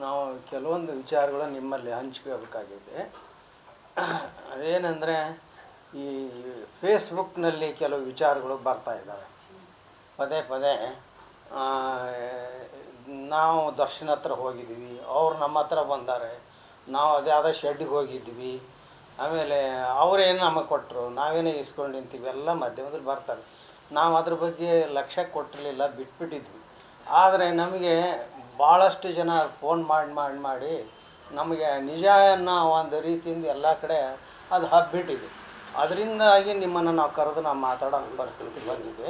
ನಾವು ಕೆಲವೊಂದು ವಿಚಾರಗಳು ನಿಮ್ಮಲ್ಲಿ ಹಂಚ್ಕೋಬೇಕಾಗಿದೆ. ಅದೇನೆಂದರೆ, ಈ ಫೇಸ್ಬುಕ್ನಲ್ಲಿ ಕೆಲವು ವಿಚಾರಗಳು ಬರ್ತಾ ಇದ್ದಾವೆ ಪದೇ ಪದೇ. ನಾವು ದರ್ಶನ ಹತ್ರ ಹೋಗಿದ್ವಿ, ಅವ್ರು ನಮ್ಮ ಹತ್ರ ಬಂದಾರೆ, ನಾವು ಅದ್ಯಾವುದೋ ಶೆಡ್ಡಿಗೆ ಹೋಗಿದ್ವಿ, ಆಮೇಲೆ ಅವರೇನು ನಮಗೆ ಕೊಟ್ಟರು, ನಾವೇನೇ ಇಸ್ಕೊಂಡು ನಿಂತೀವಿ, ಎಲ್ಲ ಮಾಧ್ಯಮದಲ್ಲಿ ಬರ್ತಾರೆ. ನಾವು ಅದ್ರ ಬಗ್ಗೆ ಲಕ್ಷ್ಯ ಕೊಟ್ಟಿರಲಿಲ್ಲ, ಬಿಟ್ಬಿಟ್ಟಿದ್ವಿ. ಆದರೆ ನಮಗೆ ಭಾಳಷ್ಟು ಜನ ಫೋನ್ ಮಾಡಿ ನಮಗೆ ನಿಜ ಅನ್ನೋ ಒಂದು ರೀತಿಯಿಂದ ಎಲ್ಲ ಕಡೆ ಅದು ಹಬ್ಬಿಟ್ಟಿದೆ. ಅದರಿಂದಾಗಿ ನಿಮ್ಮನ್ನು ನಾವು ಕರೆದು ನಾವು ಮಾತಾಡೋ ಪರಿಸ್ಥಿತಿ ಬಂದಿದೆ.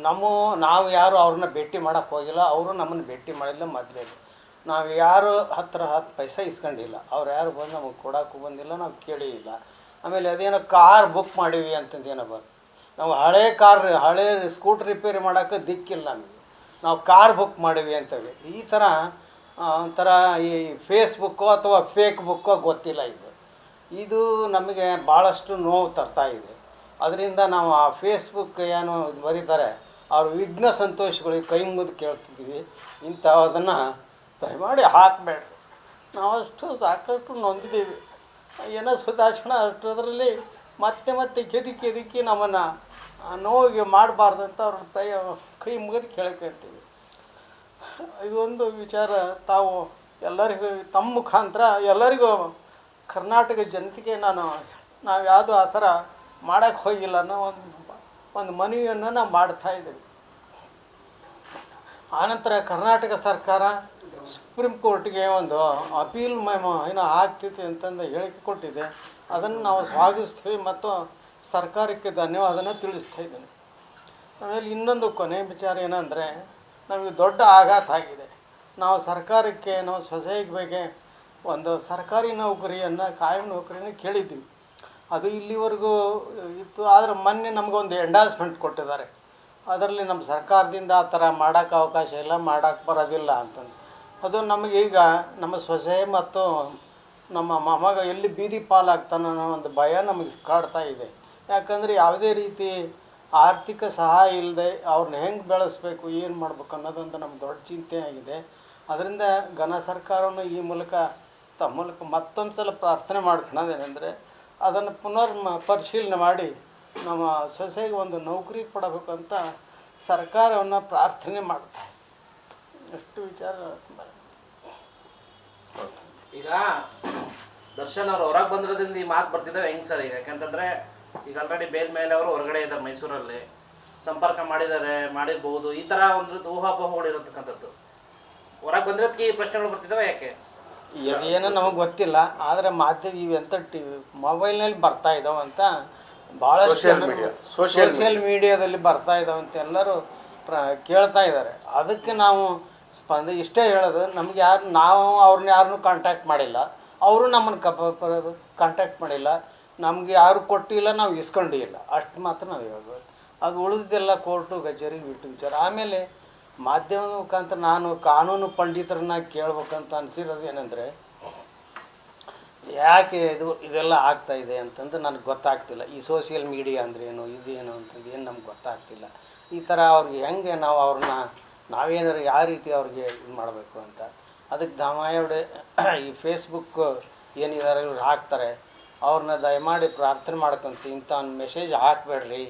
ನಾವು ಯಾರು ಅವ್ರನ್ನ ಭೇಟಿ ಮಾಡೋಕ್ಕೆ ಹೋಗಿಲ್ಲ, ಅವರು ನಮ್ಮನ್ನು ಭೇಟಿ ಮಾಡಿಲ್ಲ. ಮೊದಲೇ ನಾವು ಯಾರು ಹತ್ರ 10 ಪೈಸೆ ಇಸ್ಕೊಂಡಿಲ್ಲ, ಅವ್ರು ಯಾರು ಬಂದು ನಮಗೆ ಕೊಡೋಕ್ಕೂ ಬಂದಿಲ್ಲ, ನಾವು ಕೇಳಿ ಇಲ್ಲ. ಆಮೇಲೆ ಅದೇನೋ ಕಾರ್ ಬುಕ್ ಮಾಡೀವಿ ಅಂತಂದೇನೋ ನಾವು ಹಳೆ ಸ್ಕೂಟ್ರ್ ರಿಪೇರಿ ಮಾಡೋಕ್ಕೆ ದಿಕ್ಕಿಲ್ಲ ನಮಗೆ, ನಾವು ಕಾರ್ ಬುಕ್ ಮಾಡೀವಿ ಅಂತೇಳಿ. ಈ ಥರ ಒಂಥರ ಈ ಫೇಸ್ಬುಕ್ಕೋ ಅಥವಾ ಫೇಕ್ ಬುಕ್ಕೋ ಗೊತ್ತಿಲ್ಲ. ಇದು ನಮಗೆ ಭಾಳಷ್ಟು ನೋವು ತರ್ತಾ ಇದೆ. ಅದರಿಂದ ನಾವು ಆ ಫೇಸ್ಬುಕ್ ಏನು ಬರೀತಾರೆ, ಅವ್ರ ವಿಘ್ನ ಸಂತೋಷಗಳಿಗೆ ಕೈ ಮುಗಿದು ಕೇಳ್ತಿದ್ವಿ, ಇಂಥದನ್ನು ದಯಮಾಡಿ ಹಾಕಬೇಡ್ರಿ. ನಾವಷ್ಟು ಸಾಕಷ್ಟು ನೊಂದಿದ್ದೀವಿ. ಏನೋ ಸುಧಾರಿಸೋಣ ಅಷ್ಟರಲ್ಲಿ ಮತ್ತೆ ಕೆದಕಿ ನಮ್ಮನ್ನು ನೋವಿಗೆ ಮಾಡಬಾರ್ದಂತ ಅವ್ರ ಕೈ ಮುಗಿದು ಕೇಳ್ಕೊಳ್ತೀವಿ. ಇದೊಂದು ವಿಚಾರ ತಾವು ಎಲ್ಲರಿಗೂ ತಮ್ಮ ಮುಖಾಂತರ ಎಲ್ಲರಿಗೂ ಕರ್ನಾಟಕ ಜನತೆಗೆ ನಾವು ಯಾವುದೂ ಆ ಥರ ಮಾಡೋಕ್ಕೆ ಹೋಗಿಲ್ಲ ಅನ್ನೋ ಒಂದು ಮನವಿಯನ್ನು ನಾವು ಮಾಡ್ತಾಯಿದ್ದೀವಿ. ಆನಂತರ ಕರ್ನಾಟಕ ಸರ್ಕಾರ ಸುಪ್ರೀಂ ಕೋರ್ಟ್ಗೆ ಒಂದು ಅಪೀಲ್ ಏನೋ ಆಗ್ತೈತಿ ಅಂತಂದು ಹೇಳಿಕೆ ಕೊಟ್ಟಿದೆ. ಅದನ್ನು ನಾವು ಸ್ವಾಗತಿಸ್ತೀವಿ ಮತ್ತು ಸರ್ಕಾರಕ್ಕೆ ಧನ್ಯವಾದನ ತಿಳಿಸ್ತಾ ಇದ್ದೀನಿ. ಆಮೇಲೆ ಇನ್ನೊಂದು ಕೊನೆ ವಿಚಾರ ಏನಂದರೆ, ನಮಗೆ ದೊಡ್ಡ ಆಘಾತ ಆಗಿದೆ. ನಾವು ಸರ್ಕಾರಕ್ಕೆ ನಾವು ಸೊಸೈಟಿ ಬಗ್ಗೆ ಒಂದು ಸರ್ಕಾರಿ ನೌಕರಿಯನ್ನು, ಕಾಯಂ ನೌಕರಿಯನ್ನು ಕೇಳಿದ್ದೀವಿ. ಅದು ಇಲ್ಲಿವರೆಗೂ ಇತ್ತು. ಆದರೆ ಮೊನ್ನೆ ನಮಗೊಂದು ಎಂಡಾರ್ಸ್ಮೆಂಟ್ ಕೊಟ್ಟಿದ್ದಾರೆ. ಅದರಲ್ಲಿ ನಮ್ಮ ಸರ್ಕಾರದಿಂದ ಆ ಥರ ಮಾಡೋಕ್ಕೆ ಅವಕಾಶ ಇಲ್ಲ, ಮಾಡೋಕ್ಕೆ ಬರೋದಿಲ್ಲ ಅಂತಂದು. ಅದು ನಮಗೀಗ ನಮ್ಮ ಸೊಸೆ ಮತ್ತು ನಮ್ಮ ಮೊಮ್ಮಗ ಎಲ್ಲಿ ಬೀದಿ ಪಾಲಾಗ್ತಾನೆ ಅನ್ನೋ ಒಂದು ಭಯ ನಮಗೆ ಕಾಡ್ತಾ ಇದೆ. ಯಾಕಂದರೆ ಯಾವುದೇ ರೀತಿ ಆರ್ಥಿಕ ಸಹಾಯ ಇಲ್ಲದೆ ಅವ್ರನ್ನ ಹೆಂಗೆ ಬೆಳೆಸ್ಬೇಕು, ಏನು ಮಾಡ್ಬೇಕು ಅನ್ನೋದೊಂದು ನಮ್ಮ ದೊಡ್ಡ ಚಿಂತೆ ಆಗಿದೆ. ಅದರಿಂದ ಘನ ಸರ್ಕಾರವನ್ನು ಈ ಮೂಲಕ ತಮ್ಮ ಮೂಲಕ ಮತ್ತೊಂದು ಸಲ ಪ್ರಾರ್ಥನೆ ಮಾಡ್ಕೊಳ್ಳೋದೇನೆಂದರೆ, ಅದನ್ನು ಪರಿಶೀಲನೆ ಮಾಡಿ ನಮ್ಮ ಸೊಸೆಗೆ ಒಂದು ನೌಕರಿ ಕೊಡಬೇಕಂತ ಸರ್ಕಾರವನ್ನು ಪ್ರಾರ್ಥನೆ ಮಾಡ್ತಾರೆ. ಎಷ್ಟು ವಿಚಾರ. ಈಗ ದರ್ಶನ್ ಅವರು ಹೊರಗೆ ಬಂದಿರೋದ್ರಿಂದ ಈ ಮಾತು ಬರ್ತಿದ್ದಾವೆ ಹೆಂಗೆ ಸರ್? ಈಗ ಯಾಕಂತಂದರೆ ಈಗ ಆಲ್ರೆಡಿ ಬೇಲ್ ಮೇಲೆ ಅವರು ಹೊರಗಡೆ ಇದ್ದಾರೆ, ಮೈಸೂರಲ್ಲಿ ಸಂಪರ್ಕ ಮಾಡಿರ್ಬೋದು. ಈ ಥರ ಒಂದು ಊಹಾಪೋಹಗಳು ಇರತಕ್ಕಂಥದ್ದು ಹೊರಗೆ ಬಂದಿರೋದಕ್ಕೆ ಈ ಪ್ರಶ್ನೆಗಳು ಬರ್ತಿದ್ದಾವೆ ಯಾಕೆ? ಇದೇನೋ ನಮಗೆ ಗೊತ್ತಿಲ್ಲ. ಆದರೆ ಮಾಧ್ಯಮ ಇವೆಂಥ ಮೊಬೈಲ್ನಲ್ಲಿ ಬರ್ತಾ ಇದ್ದಾವಂತ ಭಾಳಷ್ಟು ಸೋಷಿಯಲ್ ಮೀಡಿಯಾದಲ್ಲಿ ಬರ್ತಾ ಇದ್ದಾವಂತ ಎಲ್ಲರೂ ಕೇಳ್ತಾ ಇದ್ದಾರೆ. ಅದಕ್ಕೆ ನಾವು ಇಷ್ಟೇ ಹೇಳೋದು, ನಮ್ಗೆ ನಾವು ಅವ್ರನ್ನ ಯಾರನ್ನೂ ಕಾಂಟ್ಯಾಕ್ಟ್ ಮಾಡಿಲ್ಲ, ಅವರು ನಮ್ಮನ್ನು ಕಾಂಟ್ಯಾಕ್ಟ್ ಮಾಡಿಲ್ಲ, ನಮಗೆ ಯಾರು ಕೊಟ್ಟಿಲ್ಲ, ನಾವು ಇಸ್ಕೊಂಡಿಲ್ಲ. ಅಷ್ಟು ಮಾತ್ರ ನಾವು ಹೇಳ್ಬೋದು. ಅದು ಉಳಿದೆಲ್ಲ ಕೋರ್ಟು ಕಚೇರಿ ಬಿಟ್ಟು ವಿಚಾರ. ಆಮೇಲೆ ಮಾಧ್ಯಮದ ಮುಖಾಂತರ ನಾನು ಕಾನೂನು ಪಂಡಿತರನ್ನ ಕೇಳ್ಬೇಕಂತ ಅನಿಸಿರೋದು ಏನಂದರೆ, ಯಾಕೆ ಇದೆಲ್ಲ ಆಗ್ತಾಯಿದೆ ಅಂತಂದು ನನಗೆ ಗೊತ್ತಾಗ್ತಿಲ್ಲ. ಈ ಸೋಷಿಯಲ್ ಮೀಡಿಯಾ ಅಂದ್ರೇನು, ಇದೇನು ಅಂತಂದು ಏನು ನಮ್ಗೆ ಗೊತ್ತಾಗ್ತಿಲ್ಲ. ಈ ಥರ ಅವ್ರಿಗೆ ಹೆಂಗೆ ನಾವೇನಾದ್ರು ಯಾವ ರೀತಿ ಅವ್ರಿಗೆ ಇದು ಮಾಡಬೇಕು ಅಂತ. ಅದಕ್ಕೆ ದಯಮಾಡಿ ಈ ಫೇಸ್ಬುಕ್ ಏನಿದ್ದಾರೆ ಇವ್ರು ಹಾಕ್ತಾರೆ, ಅವ್ರನ್ನ ದಯಮಾಡಿ ಪ್ರಾರ್ಥನೆ ಮಾಡ್ಕೊಂತ ಇಂಥ ಒಂದು ಮೆಸೇಜ್ ಹಾಕಬೇಡ್ರಿ,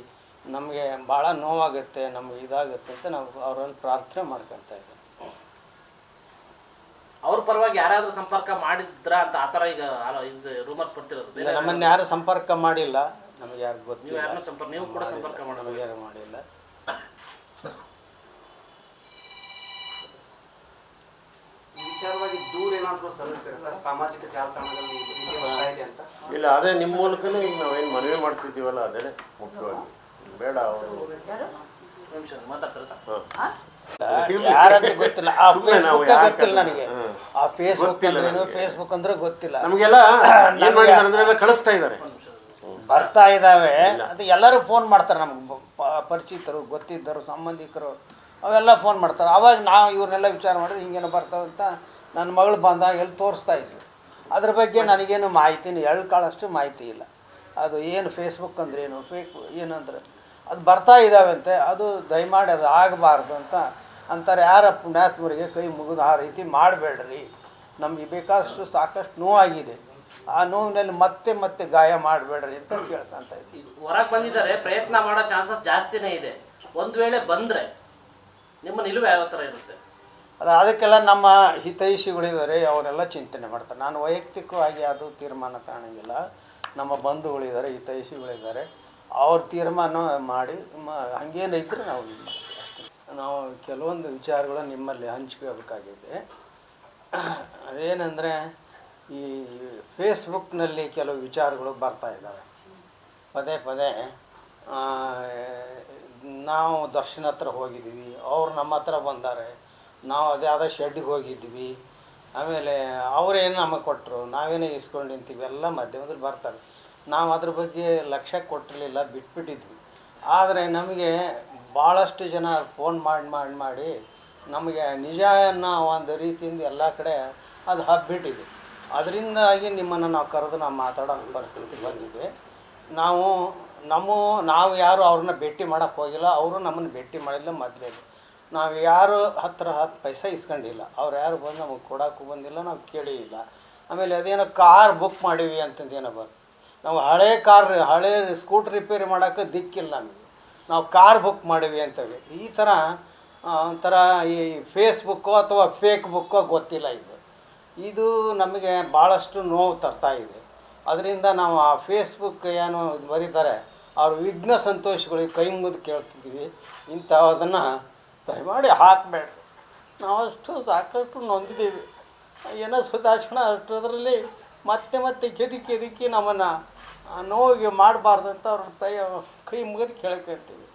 ನಮಗೆ ಭಾಳ ನೋವಾಗುತ್ತೆ, ನಮ್ಗೆ ಇದಾಗುತ್ತೆ ಅಂತ ನಾವು ಅವರಲ್ಲಿ ಪ್ರಾರ್ಥನೆ ಮಾಡ್ಕೊತಾ ಇದ್ದೀವಿ. ಅವ್ರ ಪರವಾಗಿ ಯಾರಾದರೂ ಸಂಪರ್ಕ ಮಾಡಿದ್ರ ಅಂತ ಆ ಥರ ಈಗ ರೂಮರ್ಸ್ ಬರ್ತಿರೋದು? ನಮ್ಮನ್ನು ಯಾರು ಸಂಪರ್ಕ ಮಾಡಿಲ್ಲ, ನಮಗೆ ಯಾರು ಗೊತ್ತಿಲ್ಲ. ನೀವು ಕೂಡ ಸಂಪರ್ಕ ನಮಗೆ ಯಾರು ಮಾಡಿಲ್ಲ. ವಿಚಾರವಾಗಿ ದೂರ ಏನಾದರೂ ಸಲ್ಲಿಸ್ತಾರೆ ಸರ್ ಸಾಮಾಜಿಕ ಜಾಲತಾಣದಲ್ಲಿ ಅಂತ? ಇಲ್ಲ, ಅದೇ ನಿಮ್ಮ ಮೂಲಕನೇ ಈಗ ನಾವೇನು ಮನವಿ ಮಾಡ್ತಿದ್ದೀವಲ್ಲ, ಅದೇ ಮುಖ್ಯವಾಗಿ. ಬೇಡ ಅವರು ಮಾತಾಡ್ತಾರೆ ಸರ್. ಯಾರಂತ ಗೊತ್ತಿಲ್ಲ, ಆ ಫೇಸ್ಬುಕ್ ಗೊತ್ತಿಲ್ಲ ನನಗೆ. ಆ ಫೇಸ್ಬುಕ್ ಅಂದ್ರೇನು, ಫೇಸ್ಬುಕ್ ಅಂದ್ರೆ ಗೊತ್ತಿಲ್ಲ ನಮಗೆಲ್ಲ. ಏನು ಮಾಡಿದ್ದಾರೆ ಅಂದರೆ ಕಳಿಸ್ತಾ ಇದ್ದಾರೆ, ಬರ್ತಾ ಇದ್ದಾವೆ. ಅದು ಎಲ್ಲರೂ ಫೋನ್ ಮಾಡ್ತಾರೆ, ನಮ್ಗೆ ಪರಿಚಿತರು, ಗೊತ್ತಿದ್ದರು, ಸಂಬಂಧಿಕರು ಅವೆಲ್ಲ ಫೋನ್ ಮಾಡ್ತಾರೆ. ಆವಾಗ ನಾವು ಇವ್ರನ್ನೆಲ್ಲ ವಿಚಾರ ಮಾಡಿದ್ರೆ ಹಿಂಗೇನು ಬರ್ತಾವಂತ ನನ್ನ ಮಗಳು ಬಂದಾಗ ಎಲ್ಲಿ ತೋರಿಸ್ತಾ ಇದ್ವಿ. ಅದ್ರ ಬಗ್ಗೆ ನನಗೇನು ಮಾಹಿತಿನೂ ಕಾಳಷ್ಟು ಮಾಹಿತಿ ಇಲ್ಲ. ಅದು ಏನು ಫೇಸ್ಬುಕ್ ಅಂದ್ರೇನು, ಫೇಕ್ ಏನಂದ್ರೆ ಅದು ಬರ್ತಾ ಇದ್ದಾವೆ ಅಂತೆ. ಅದು ದಯಮಾಡಿ ಅದು ಆಗಬಾರ್ದು ಅಂತ ಅಂತಾರೆ ಯಾರ ಪುಣ್ಯಾತ್ಮರಿಗೆ ಕೈ ಮುಗಿದು ಆ ರೀತಿ ಮಾಡಬೇಡ್ರಿ. ನಮಗೆ ಬೇಕಾದಷ್ಟು ಸಾಕಷ್ಟು ನೋವಾಗಿದೆ, ಆ ನೋವಿನಲ್ಲಿ ಮತ್ತೆ ಮತ್ತೆ ಗಾಯ ಮಾಡಬೇಡ್ರಿ ಅಂತ ಕೇಳ್ಕೊಂತ ಇದ್ದೀವಿ. ಹೊರಗೆ ಬಂದಿದ್ದಾರೆ, ಪ್ರಯತ್ನ ಮಾಡೋ ಚಾನ್ಸಸ್ ಜಾಸ್ತಿನೇ ಇದೆ. ಒಂದು ವೇಳೆ ಬಂದರೆ ನಿಮ್ಮ ನಿಲುವು ಯಾವ ಥರ ಇರುತ್ತೆ? ಅಲ್ಲ, ಅದಕ್ಕೆಲ್ಲ ನಮ್ಮ ಹಿತೈಷಿಗಳಿದ್ದಾರೆ, ಅವರೆಲ್ಲ ಚಿಂತನೆ ಮಾಡ್ತಾರೆ. ನಾನು ವೈಯಕ್ತಿಕವಾಗಿ ಅದು ತೀರ್ಮಾನ ತಗೊಳ್ಳಂಗಿಲ್ಲ. ನಮ್ಮ ಬಂಧುಗಳಿದ್ದಾರೆ, ಹಿತೈಷಿಗಳಿದ್ದಾರೆ, ಅವ್ರ ತೀರ್ಮಾನ ಮಾಡಿ ಹಂಗೇನು ಇದ್ದರೆ ನಾವು ಇದು ಮಾಡ್ತೀವಿ ಅಷ್ಟೇ. ನಾವು ಕೆಲವೊಂದು ವಿಚಾರಗಳು ನಿಮ್ಮಲ್ಲಿ ಹಂಚ್ಕೋಬೇಕಾಗಿದೆ. ಅದೇನೆಂದರೆ, ಈ ಫೇಸ್ಬುಕ್ನಲ್ಲಿ ಕೆಲವು ವಿಚಾರಗಳು ಬರ್ತಾ ಇದ್ದಾವೆ ಪದೇ ಪದೇ. ನಾವು ದರ್ಶನ ಹತ್ರ ಹೋಗಿದ್ದೀವಿ, ಅವ್ರು ನಮ್ಮ ಹತ್ರ ಬಂದಾರೆ, ನಾವು ಅದ್ಯಾವುದೋ ಶೆಡ್ಡಿಗೆ ಹೋಗಿದ್ವಿ, ಆಮೇಲೆ ಅವರೇನು ನಮಗೆ ಕೊಟ್ಟರು, ನಾವೇನೇ ಇಸ್ಕೊಂಡು ನಿಂತೀವಿ, ಎಲ್ಲ ಮಾಧ್ಯಮದಲ್ಲಿ ಬರ್ತಾರೆ. ನಾವು ಅದ್ರ ಬಗ್ಗೆ ಲಕ್ಷ್ಯ ಕೊಟ್ಟಿರಲಿಲ್ಲ, ಬಿಟ್ಬಿಟ್ಟಿದ್ವಿ. ಆದರೆ ನಮಗೆ ಭಾಳಷ್ಟು ಜನ ಫೋನ್ ಮಾಡಿ ನಮಗೆ ನಿಜ ಅನ್ನೋ ಒಂದು ರೀತಿಯಿಂದ ಎಲ್ಲ ಕಡೆ ಅದು ಹಬ್ಬಿಟ್ಟಿದೆ. ಅದರಿಂದಾಗಿ ನಿಮ್ಮನ್ನು ನಾವು ಕರೆದು ನಾವು ಮಾತಾಡೋ ಪರಿಸ್ಥಿತಿ ಬಂದಿದೆ. ನಾವು ಯಾರು ಅವ್ರನ್ನ ಭೇಟಿ ಮಾಡೋಕ್ಕೆ ಹೋಗಿಲ್ಲ, ಅವರು ನಮ್ಮನ್ನು ಭೇಟಿ ಮಾಡಿಲ್ಲ. ಮೊದಲೇ ನಾವು ಯಾರು ಹತ್ರ 10 ಪೈಸೆ ಇಸ್ಕೊಂಡಿಲ್ಲ, ಅವ್ರು ಯಾರು ಬಂದು ನಮಗೆ ಕೊಡೋಕ್ಕೂ ಬಂದಿಲ್ಲ, ನಾವು ಕೇಳಿ ಇಲ್ಲ. ಆಮೇಲೆ ಅದೇನೋ ಕಾರ್ ಬುಕ್ ಮಾಡೀವಿ ಅಂತಂದು ಏನೋ ನಾವು ಹಳೆ ಸ್ಕೂಟ್ರ್ ರಿಪೇರಿ ಮಾಡೋಕ್ಕೆ ದಿಕ್ಕಿಲ್ಲ ನಮಗೆ, ನಾವು ಕಾರ್ ಬುಕ್ ಮಾಡೀವಿ ಅಂತೇಳಿ ಈ ಥರ ಒಂಥರ ಈ ಫೇಸ್ಬುಕ್ಕೋ ಅಥವಾ ಫೇಕ್ ಬುಕ್ಕೋ ಗೊತ್ತಿಲ್ಲ. ಇದು ನಮಗೆ ಭಾಳಷ್ಟು ನೋವು ತರ್ತಾ ಇದೆ. ಅದರಿಂದ ನಾವು ಆ ಫೇಸ್ಬುಕ್ ಏನು ಬರೀತಾರೆ, ಅವ್ರ ವಿಘ್ನ ಸಂತೋಷಗಳಿಗೆ ಕೈ ಮುಗಿದು ಕೇಳ್ತಿದ್ದೀವಿ, ಇಂಥದನ್ನು ದಯಮಾಡಿ ಹಾಕಬೇಡ್ರಿ. ನಾವಷ್ಟು ಸಾಕಷ್ಟು ನೊಂದಿದ್ದೀವಿ. ಏನೋ ಸುಧಾರಿಸೋಣ ಅಷ್ಟರಲ್ಲಿ ಮತ್ತೆ ಕೆದಕಿ ನಮ್ಮನ್ನು ನೋವಿಗೆ ಮಾಡಬಾರ್ದಂತ ಅವ್ರ ಕೈ ಮುಗಿದು ಕೇಳ್ಕೊಳ್ತೀವಿ.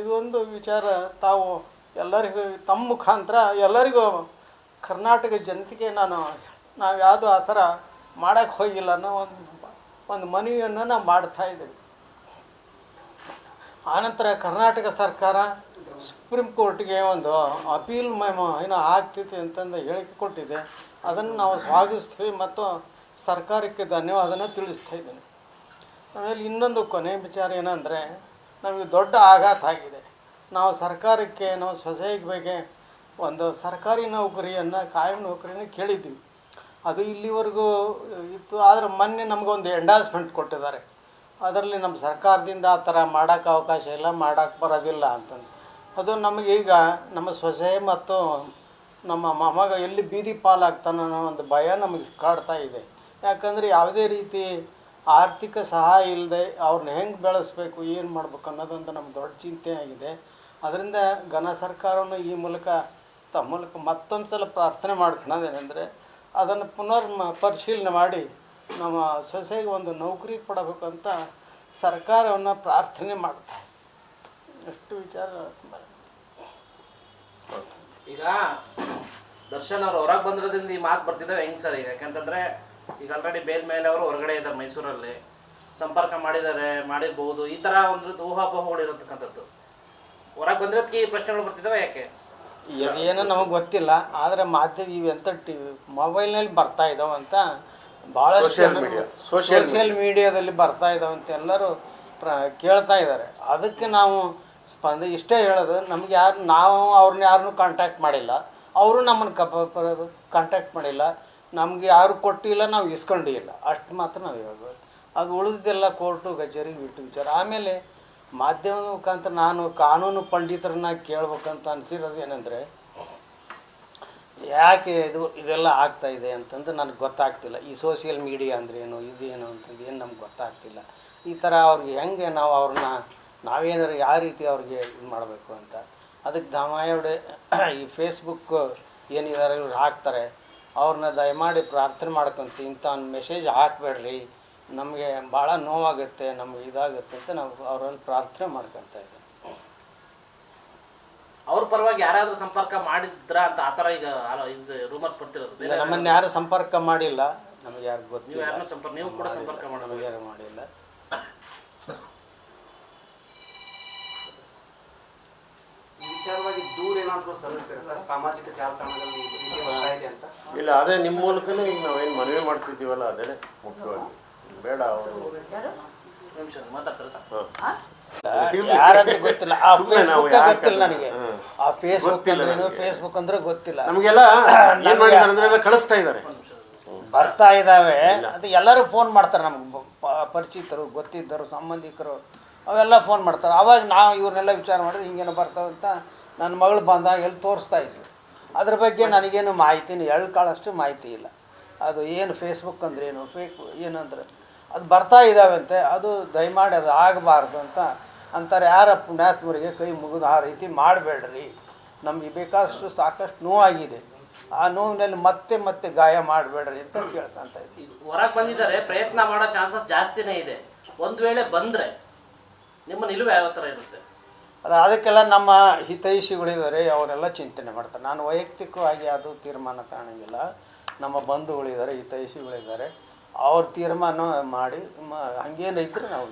ಇದೊಂದು ವಿಚಾರ ತಾವು ಎಲ್ಲರಿಗೂ ತಮ್ಮ ಮುಖಾಂತರ ಎಲ್ಲರಿಗೂ ಕರ್ನಾಟಕ ಜನತೆಗೆ ನಾವು ಯಾವುದೂ ಆ ಥರ ಮಾಡೋಕ್ಕೆ ಹೋಗಿಲ್ಲ ಅನ್ನೋ ಒಂದು ಮನವಿಯನ್ನು ನಾವು ಮಾಡ್ತಾಯಿದ್ದೀವಿ. ಆನಂತರ ಕರ್ನಾಟಕ ಸರ್ಕಾರ ಸುಪ್ರೀಂ ಕೋರ್ಟ್ಗೆ ಒಂದು ಅಪೀಲ್ ಏನೋ ಆಗ್ತೈತಿ ಅಂತಂದು ಹೇಳಿಕೆ ಕೊಟ್ಟಿದೆ. ಅದನ್ನು ನಾವು ಸ್ವಾಗತಿಸ್ತೀವಿ ಮತ್ತು ಸರ್ಕಾರಕ್ಕೆ ಧನ್ಯವಾದನ ತಿಳಿಸ್ತಾ ಇದ್ದೀನಿ. ಆಮೇಲೆ ಇನ್ನೊಂದು ಕೊನೆಯ ವಿಚಾರ ಏನಂದರೆ, ನಮಗೆ ದೊಡ್ಡ ಆಘಾತ ಆಗಿದೆ. ನಾವು ಸರ್ಕಾರಕ್ಕೆ ನಾವು ಸೊಸೈಟಿ ಬಗ್ಗೆ ಒಂದು ಸರ್ಕಾರಿ ನೌಕರಿಯನ್ನು ಕಾಯಂ ನೌಕರಿಯನ್ನು ಕೇಳಿದ್ವಿ. ಅದು ಇಲ್ಲಿವರೆಗೂ ಇತ್ತು. ಆದರೆ ಮೊನ್ನೆ ನಮಗೊಂದು ಎಂಡಾಸ್ಮೆಂಟ್ ಕೊಟ್ಟಿದ್ದಾರೆ. ಅದರಲ್ಲಿ ನಮ್ಮ ಸರ್ಕಾರದಿಂದ ಆ ಥರ ಮಾಡೋಕ್ಕೆ ಅವಕಾಶ ಇಲ್ಲ, ಮಾಡೋಕ್ಕೆ ಬರೋದಿಲ್ಲ ಅಂತಂದು. ಅದು ನಮಗೀಗ ನಮ್ಮ ಸೊಸೆ ಮತ್ತು ನಮ್ಮ ಮೊಮ್ಮಗ ಎಲ್ಲಿ ಬೀದಿ ಪಾಲಾಗ್ತಾನೋ ಅನ್ನೋ ಒಂದು ಭಯ ನಮಗೆ ಕಾಡ್ತಾ ಇದೆ. ಯಾಕಂದರೆ ಯಾವುದೇ ರೀತಿ ಆರ್ಥಿಕ ಸಹಾಯ ಇಲ್ಲದೆ ಅವ್ರನ್ನ ಹೆಂಗೆ ಬೆಳೆಸ್ಬೇಕು, ಏನು ಮಾಡ್ಬೇಕು ಅನ್ನೋದೊಂದು ನಮ್ಮ ದೊಡ್ಡ ಚಿಂತೆ ಆಗಿದೆ. ಅದರಿಂದ ಘನ ಸರ್ಕಾರವನ್ನು ಈ ಮೂಲಕ ತಮ್ಮ ಮೂಲಕ ಮತ್ತೊಂದು ಸಲ ಪ್ರಾರ್ಥನೆ ಮಾಡ್ಕೊಳ್ಳೋದೇನೆಂದರೆ, ಅದನ್ನು ಪರಿಶೀಲನೆ ಮಾಡಿ ನಮ್ಮ ಸೊಸೆಗೆ ಒಂದು ನೌಕರಿ ಕೊಡಬೇಕಂತ ಸರ್ಕಾರವನ್ನು ಪ್ರಾರ್ಥನೆ ಮಾಡ್ತಾರೆ. ಎಷ್ಟು ವಿಚಾರ. ಈಗ ದರ್ಶನ್ ಅವರು ಹೊರಗೆ ಬಂದಿರೋದ್ರಿಂದ ಈ ಮಾತು ಬರ್ತಿದ್ದಾವೆ ಹೆಂಗೆ ಸರ್? ಈಗ ಯಾಕಂತಂದರೆ ಈಗ ಆಲ್ರೆಡಿ ಬೇಲ್ ಮೇಲೆ ಅವರು ಹೊರಗಡೆ ಇದ್ದಾರೆ, ಮೈಸೂರಲ್ಲಿ ಸಂಪರ್ಕ ಮಾಡಿರ್ಬೋದು, ಈ ಥರ ಒಂದು ಊಹಾಪೋಹಗಳು ಇರತಕ್ಕಂಥದ್ದು. ಹೊರಗೆ ಬಂದಿರೋದಕ್ಕೆ ಈ ಪ್ರಶ್ನೆಗಳು ಬರ್ತಿದ್ದಾವೆ ಯಾಕೆ? ಇದೇನೋ ನಮಗೆ ಗೊತ್ತಿಲ್ಲ. ಆದರೆ ಮಾಧ್ಯಮ ಇವೆಂಥ ಮೊಬೈಲ್ನಲ್ಲಿ ಬರ್ತಾ ಇದ್ದಾವೆ ಅಂತ ಭಾಳಷ್ಟು ಸೋಷಿಯಲ್ ಮೀಡಿಯಾದಲ್ಲಿ ಬರ್ತಾ ಇದ್ದಾವೆ ಅಂತ ಎಲ್ಲರೂ ಕೇಳ್ತಾ ಇದ್ದಾರೆ. ಅದಕ್ಕೆ ನಾವು ಇಷ್ಟೇ ಹೇಳೋದು, ನಮ್ಗೆ ನಾವು ಅವ್ರನ್ನ ಯಾರನ್ನೂ ಕಾಂಟ್ಯಾಕ್ಟ್ ಮಾಡಿಲ್ಲ, ಅವರು ನಮ್ಮನ್ನು ಕಾಂಟ್ಯಾಕ್ಟ್ ಮಾಡಿಲ್ಲ, ನಮಗೆ ಯಾರು ಕೊಟ್ಟಿಲ್ಲ, ನಾವು ಇಸ್ಕೊಂಡಿಲ್ಲ, ಅಷ್ಟು ಮಾತ್ರ ನಾವು ಹೇಳ್ಬೋದು. ಅದು ಉಳಿದೆಲ್ಲ ಕೋರ್ಟು ಕಚೇರಿ ಬಿಟ್ಟು ವಿಚಾರ. ಆಮೇಲೆ ಮಾಧ್ಯಮದ ಮುಖಾಂತರ ನಾನು ಕಾನೂನು ಪಂಡಿತರನ್ನ ಕೇಳ್ಬೇಕಂತ ಅನಿಸಿರೋದು ಏನಂದರೆ, ಯಾಕೆ ಇದೆಲ್ಲ ಆಗ್ತಾಯಿದೆ ಅಂತಂದು ನನಗೆ ಗೊತ್ತಾಗ್ತಿಲ್ಲ. ಈ ಸೋಷಿಯಲ್ ಮೀಡಿಯಾ ಅಂದ್ರೇನು, ಇದೇನು ಅಂತಂದು ಏನು ನಮ್ಗೆ ಗೊತ್ತಾಗ್ತಿಲ್ಲ. ಈ ಥರ ಅವ್ರಿಗೆ ಹೆಂಗೆ ನಾವು ನಾವೇನಾದ್ರು ಯಾವ ರೀತಿ ಅವ್ರಿಗೆ ಇದು ಮಾಡಬೇಕು ಅಂತ. ಅದಕ್ಕೆ ದಯಮಾಡಿ ಈ ಫೇಸ್ಬುಕ್ ಏನಿದ್ದಾರೆ ಇವ್ರು ಹಾಕ್ತಾರೆ, ಅವ್ರನ್ನ ದಯಮಾಡಿ ಪ್ರಾರ್ಥನೆ ಮಾಡ್ಕೊಂತ ಇಂಥ ಒಂದು ಮೆಸೇಜ್ ಹಾಕಬೇಡ್ರಿ, ನಮಗೆ ಭಾಳ ನೋವಾಗುತ್ತೆ, ನಮಗೆ ಇದಾಗುತ್ತೆ ಅಂತ ನಾವು ಅವರಲ್ಲಿ ಪ್ರಾರ್ಥನೆ ಮಾಡ್ಕೊತ ಇದ್ದೀವಿ. ಅವ್ರ ಪರವಾಗಿ ಯಾರಾದರೂ ಸಂಪರ್ಕ ಮಾಡಿದ್ರ ಅಂತ ಆ ಥರ ಈಗ ರೂಮರ್ಸ್ ಬರ್ತಿರೋದು? ನಮ್ಮನ್ನು ಯಾರು ಸಂಪರ್ಕ ಮಾಡಿಲ್ಲ, ನಮಗೆ ಯಾರು ಗೊತ್ತಿಲ್ಲ. ನೀವು ಕೂಡ ಸಂಪರ್ಕ ನಮಗೆ ಯಾರು ಮಾಡಿಲ್ಲ. ಈ ವಿಚಾರವಾಗಿ ದೂರ ಏನಾದರೂ ಸಲ್ಲಿಸ್ತೀರಾ ಸರ್? ಸಾಮಾಜಿಕ ಜಾಲತಾಣದಲ್ಲಿ ಬರ್ತಾ ಇದೆ ಅಂತ ಇಲ್ಲ, ಅದೇ ನಿಮ್ಮ ಮೂಲಕನೇ ಈಗ ನಾವೇನು ಮನವಿ ಮಾಡ್ತಿದ್ದೀವಲ್ಲ, ಅದೇ ಮುಖ್ಯವಾಗಿ. ಬೇಡ ಅವರು ನಿಮಿಷ ಮಾತಾಡ್ತಾರೆ ಸರ್. ಹಾಂ ಯಾರಂತ ಗೊತ್ತಿಲ್ಲ. ಆ ಸುಮ್ನೆ ನಾವು ಫೇಸ್ಬುಕ್ ಯಾಕೆ ಗೊತ್ತಿಲ್ಲ ನನಗೆ. ಹ್ಮ್. ಆ ಫೇಸ್ಬುಕ್ ಅಂದ್ರೇನು, ಫೇಸ್ಬುಕ್ ಅಂದ್ರೆ ಗೊತ್ತಿಲ್ಲ. ನಮಗೆಲ್ಲ ಏನ್ ಮಾಡಿದ್ದಾರೆ ಅಂದ್ರೆ ಎಲ್ಲ ಕಳಿಸ್ತಾ ಇದ್ದಾರೆ. ಬರ್ತಾ ಇದ್ದಾವೆ. ಅದು ಎಲ್ಲರೂ ಫೋನ್ ಮಾಡ್ತಾರೆ ನಮ್ಗೆ, ಪರಿಚಿತರು, ಗೊತ್ತಿದ್ದರು, ಸಂಬಂಧಿಕರು ಅವೆಲ್ಲ ಫೋನ್ ಮಾಡ್ತಾರೆ. ಅವಾಗ ನಾವು ಇವ್ರನ್ನೆಲ್ಲ ವಿಚಾರ ಮಾಡಿದ್ರೆ ಹಿಂಗೇನೋ ಬರ್ತಾವೆ ಅಂತ ನನ್ನ ಮಗಳು ಬಂದಾಗ ಎಲ್ಲಿ ತೋರಿಸ್ತಾ ಇದ್ಲು. ಅದ್ರ ಬಗ್ಗೆ ನನಗೇನು ಮಾಹಿತಿನ ಕಾಳಷ್ಟು ಮಾಹಿತಿ ಇಲ್ಲ. ಅದು ಏನು ಫೇಸ್ಬುಕ್ ಅಂದ್ರೇನು, ಫೇಕ್ ಏನಂದ್ರೆ ಅದು ಬರ್ತಾ ಇದ್ದಾವಂತೆ. ಅದು ದಯಮಾಡಿ ಅದು ಆಗಬಾರ್ದು ಅಂತಾರೆ. ಯಾರ ಪುಣ್ಯಾತ್ಮರಿಗೆ ಕೈ ಮುಗಿದು ಆ ರೀತಿ ಮಾಡಬೇಡ್ರಿ. ನಮಗೆ ಬೇಕಾದಷ್ಟು ಸಾಕಷ್ಟು ನೋವಾಗಿದೆ. ಆ ನೋವಿನಲ್ಲಿ ಮತ್ತೆ ಮತ್ತೆ ಗಾಯ ಮಾಡಬೇಡ್ರಿ ಅಂತ ಕೇಳ್ಕೊಂತ ಇದ್ದೀವಿ. ಹೊರಗೆ ಬಂದಿದ್ದಾರೆ, ಪ್ರಯತ್ನ ಮಾಡೋ ಚಾನ್ಸಸ್ ಜಾಸ್ತಿನೇ ಇದೆ. ಒಂದು ವೇಳೆ ಬಂದರೆ ನಿಮ್ಮ ನಿಲುವು ಯಾವ ಥರ ಇರುತ್ತೆ? ಅಲ್ಲ, ಅದಕ್ಕೆಲ್ಲ ನಮ್ಮ ಹಿತೈಷಿಗಳಿದ್ದಾರೆ, ಅವರೆಲ್ಲ ಚಿಂತನೆ ಮಾಡ್ತಾರೆ. ನಾನು ವೈಯಕ್ತಿಕವಾಗಿ ಅದು ತೀರ್ಮಾನ ತಗೊಳ್ಳಂಗಿಲ್ಲ. ನಮ್ಮ ಬಂಧುಗಳಿದ್ದಾರೆ, ಹಿತೈಷಿಗಳಿದ್ದಾರೆ, ಅವ್ರ ತೀರ್ಮಾನ ಮಾಡಿ ಹಂಗೇನು ಇದ್ದರೆ ನಾವು